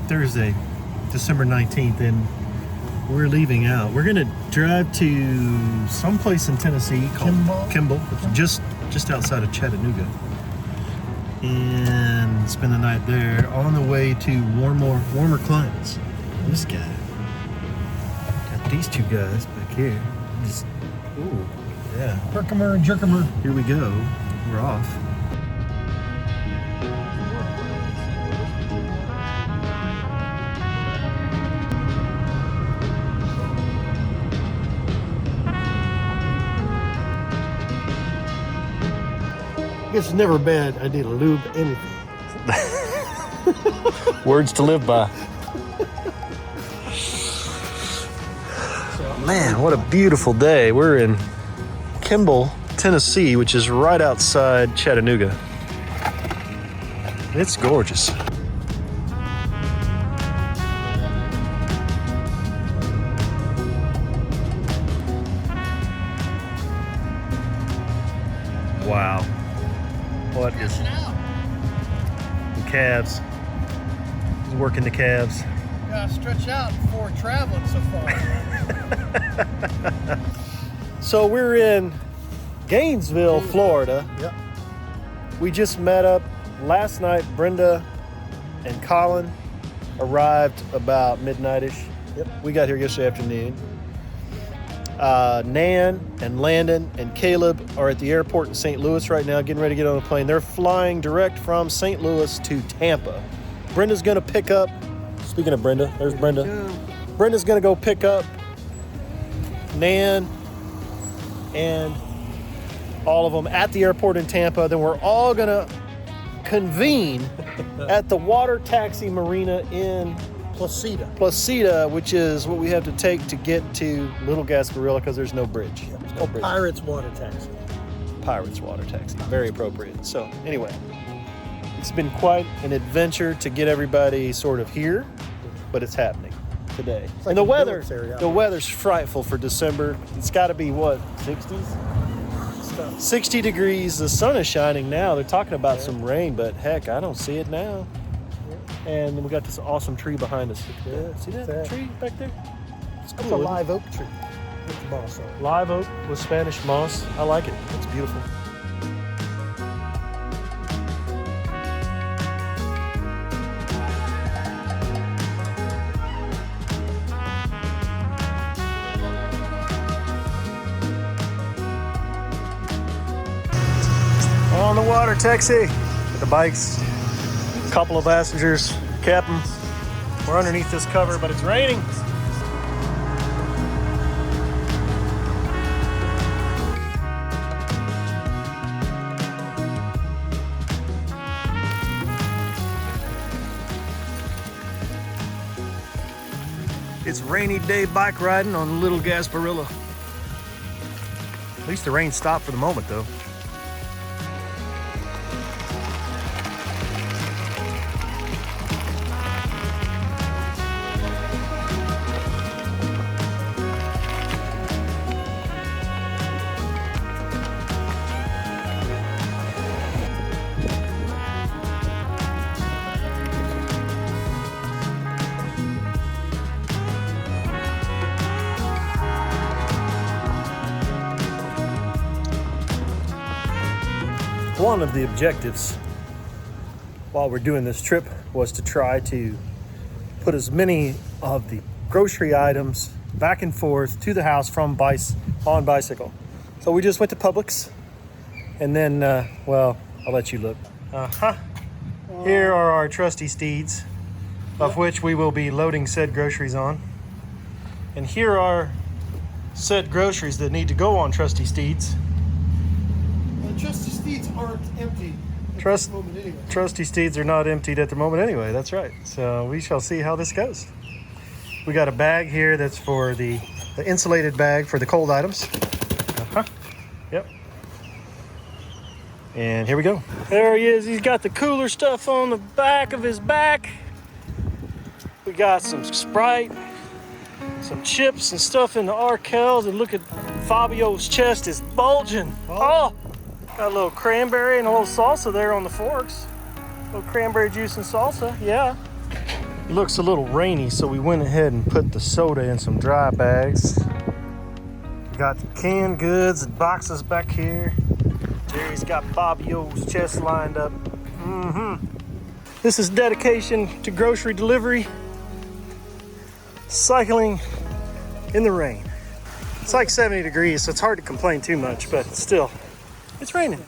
Thursday, December 19th, and we're leaving out. We're gonna drive to someplace in Tennessee called Kimball, just outside of Chattanooga, and spend the night there on the way to warmer climates. This guy, got these two guys back here. Just, ooh, yeah. Herkimer and Jerkimer. Here we go. We're off. I guess it's never a bad idea to lube anything. Words to live by. Man, what a beautiful day. We're in Kimball, Tennessee, which is right outside Chattanooga. It's gorgeous. Wow. What is the calves? He's working the calves. Gotta stretch out before traveling so far. So we're in Gainesville, Florida. Yep. We just met up last night. Brenda and Colin arrived about midnight-ish. Yep. We got here yesterday afternoon. Nan and Landon and Caleb are at the airport in St. Louis right now, getting ready to get on a plane. They're flying direct from St. Louis to Tampa. Brenda's gonna pick up, speaking of Brenda, there's Brenda. Brenda's gonna go pick up Nan and all of them at the airport in Tampa. Then we're all gonna convene at the water taxi marina in Placida, which is what we have to take to get to Little Gasparilla because there's no bridge. There's no bridge. Pirates water taxi. Pirates water taxi. Very appropriate. So anyway, it's been quite an adventure to get everybody sort of here, but it's happening today. Like and the weather's frightful for December. It's got to be what, 60s? 60 degrees. The sun is shining now. They're talking about some rain, but heck, I don't see it now. And then we got this awesome tree behind us. Yeah, see that tree back there? It's cool. That's a live oak tree with the moss on it. Live oak with Spanish moss. I like it. It's beautiful. On the water taxi with the bikes. Couple of passengers, captain. We're underneath this cover, but it's raining. It's rainy day bike riding on Little Gasparilla. At least the rain stopped for the moment, though. One of the objectives while we're doing this trip was to try to put as many of the grocery items back and forth to the house from on bicycle. So we just went to Publix, and then, well, I'll let you look. Here are our trusty steeds, of which we will be loading said groceries on. And here are said groceries that need to go on trusty steeds. Trusty steeds aren't empty at the moment anyway. Trusty steeds are not emptied at the moment anyway, that's right. So we shall see how this goes. We got a bag here that's for the insulated bag for the cold items. Yep. And here we go. There he is. He's got the cooler stuff on the back of his back. We got some Sprite, some chips and stuff in the Arkells. And look at Fabio's chest is bulging. Oh! Got a little cranberry and a little salsa there on the forks. little cranberry juice and salsa, yeah. It looks a little rainy, so we went ahead and put the soda in some dry bags. Got the canned goods and boxes back here. Jerry's got Bobby O's chest lined up. This is dedication to grocery delivery. Cycling in the rain. It's like 70 degrees, so it's hard to complain too much, but still, it's raining.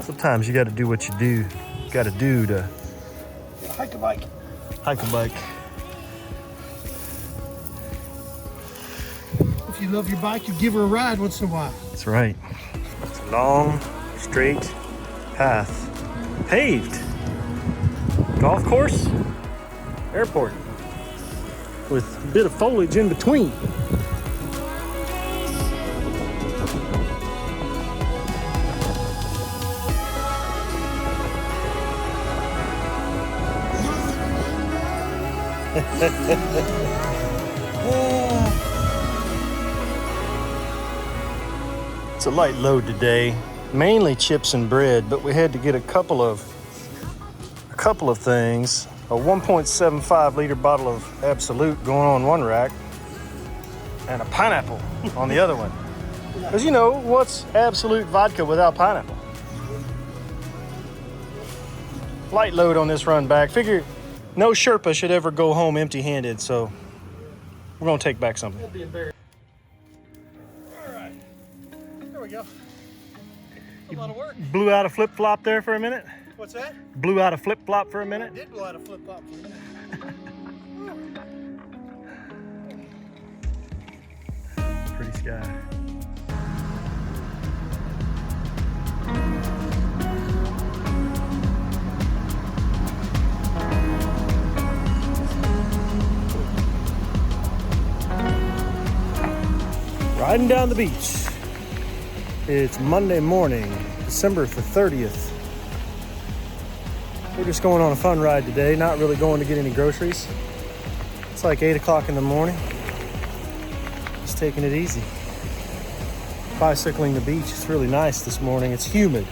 Sometimes you got to do what you do. Got to do to Hike a bike. hike a bike. If you love your bike, you give her a ride once in a while. That's right. It's a long, straight path. Paved. Golf course. Airport. With a bit of foliage in between. It's a light load today, mainly chips and bread, but we had to get a couple of things. A 1.75 liter bottle of Absolute going on one rack, and a pineapple on the other one. Because you know, what's Absolute vodka without pineapple? Light load on this run back. Figure no Sherpa should ever go home empty-handed, so we're gonna take back something. All right, there we go. A lot of work. Blew out a flip-flop there for a minute. What's that? Blew out a flip-flop for a minute. I did blow out a flip flop for a minute. Pretty sky. Riding down the beach. It's Monday morning, December the 30th. We're just going on a fun ride today, not really going to get any groceries. It's like 8 o'clock in the morning. Just taking it easy. Bicycling the beach. It's really nice this morning. It's humid.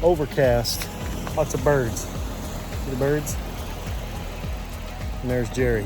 overcast. Lots of birds. See the birds? And there's Jerry.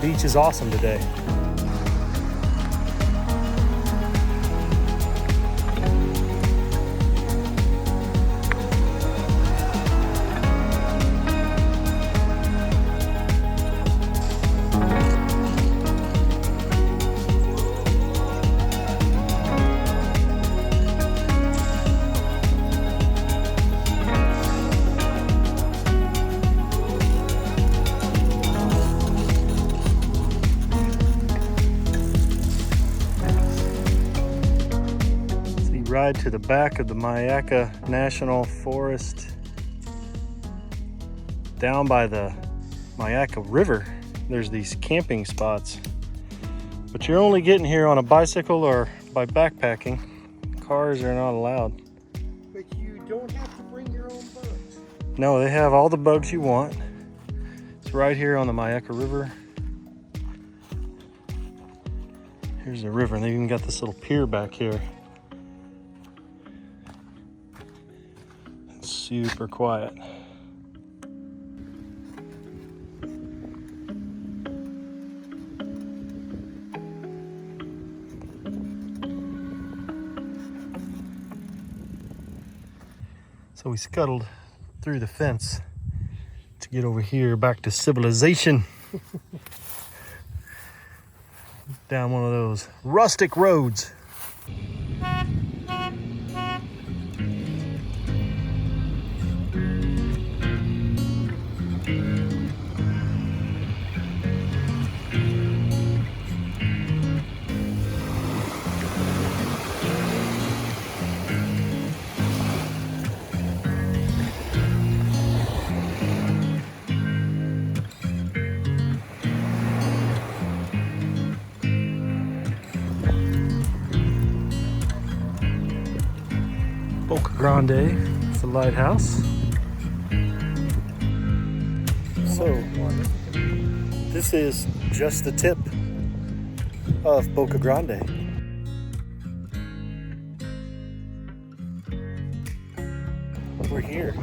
Beach is awesome today. Ride to the back of the Myakka National Forest down by the Myakka River. There's these camping spots, but you're only getting here on a bicycle or by backpacking. Cars are not allowed. But you don't have to bring your own bugs. No, they have all the bugs you want. It's right here on the Myakka River. Here's the river, and they even got this little pier back here. Super quiet. So we scuttled through the fence to get over here back to civilization. Down one of those rustic roads. Boca Grande, it's the lighthouse. So, this is just the tip of Boca Grande. We're here.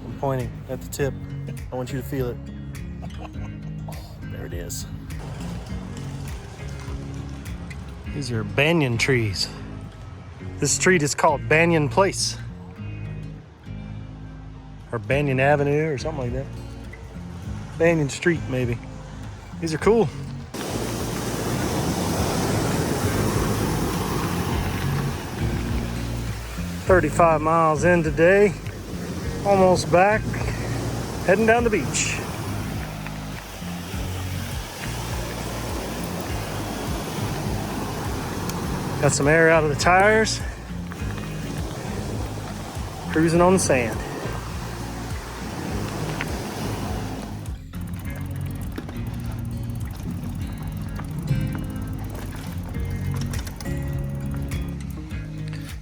I'm pointing at the tip. I want you to feel it. There it is. These are banyan trees. This street is called Banyan Place. Or Banyan Avenue or something like that. Banyan Street, maybe. These are cool. "35 miles in today. Almost back. Heading down the beach." Got some air out of the tires. Cruising on the sand.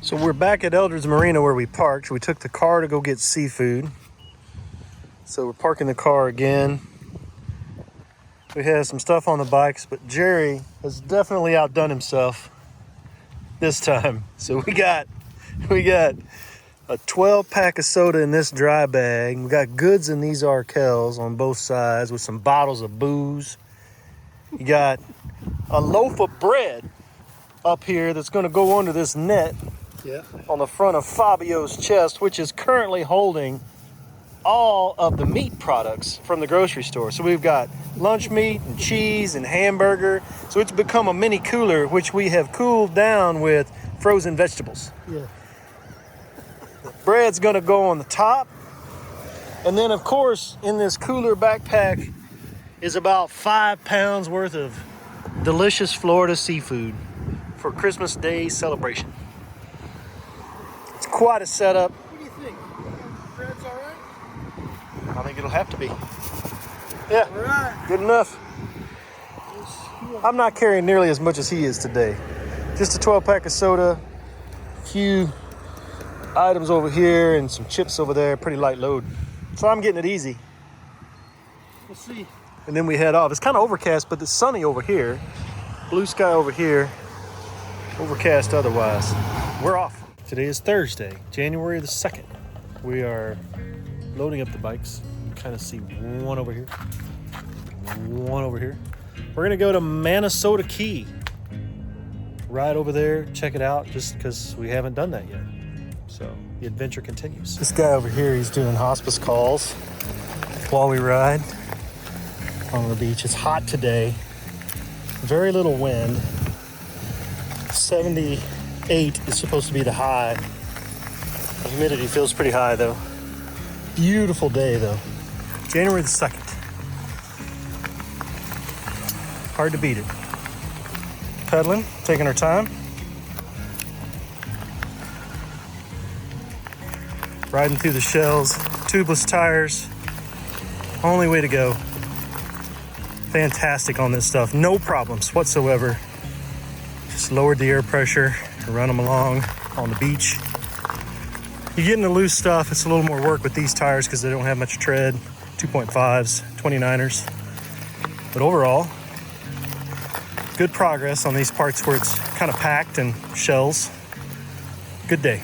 So we're back at Eldred's Marina where we parked. We took the car to go get seafood. So we're parking the car again. We had some stuff on the bikes, but Jerry has definitely outdone himself this time. So we got a 12 pack of soda in this dry bag. We got goods in these Arkells on both sides with some bottles of booze. You got a loaf of bread up here that's going to go under this net on the front of Fabio's chest, which is currently holding all of the meat products from the grocery store. So we've got lunch meat and cheese and hamburger. So it's become a mini cooler, which we have cooled down with frozen vegetables. Yeah. Bread's gonna go on the top. And then of course, in this cooler backpack is about 5 pounds worth of delicious Florida seafood for Christmas Day celebration. It's quite a setup. What do you think? Bread's all right? I think it'll have to be. Yeah, All right. good enough. I'm not carrying nearly as much as he is today. Just a 12 pack of soda, a few items over here and some chips over there, pretty light load. So I'm getting it easy. We'll see. and then we head off. It's kind of overcast, but it's sunny over here. Blue sky over here. Overcast otherwise. We're off. Today is Thursday, January the 2nd. We are loading up the bikes. You can kind of see one over here. One over here. We're gonna go to Manasota Key. Right over there, check it out, just because we haven't done that yet. So the adventure continues. This guy over here, he's doing hospice calls while we ride on the beach. It's hot today, very little wind. 78 is supposed to be the high. The humidity feels pretty high though. Beautiful day though. January the 2nd. Hard to beat it. Pedaling, taking our time. Riding through the shells, tubeless tires. Only way to go. Fantastic on this stuff, no problems whatsoever. Just lowered the air pressure, run them along on the beach. You get into loose stuff, it's a little more work with these tires because they don't have much tread. 2.5s, 29ers. But overall, good progress on these parts where it's kind of packed and shells. Good day.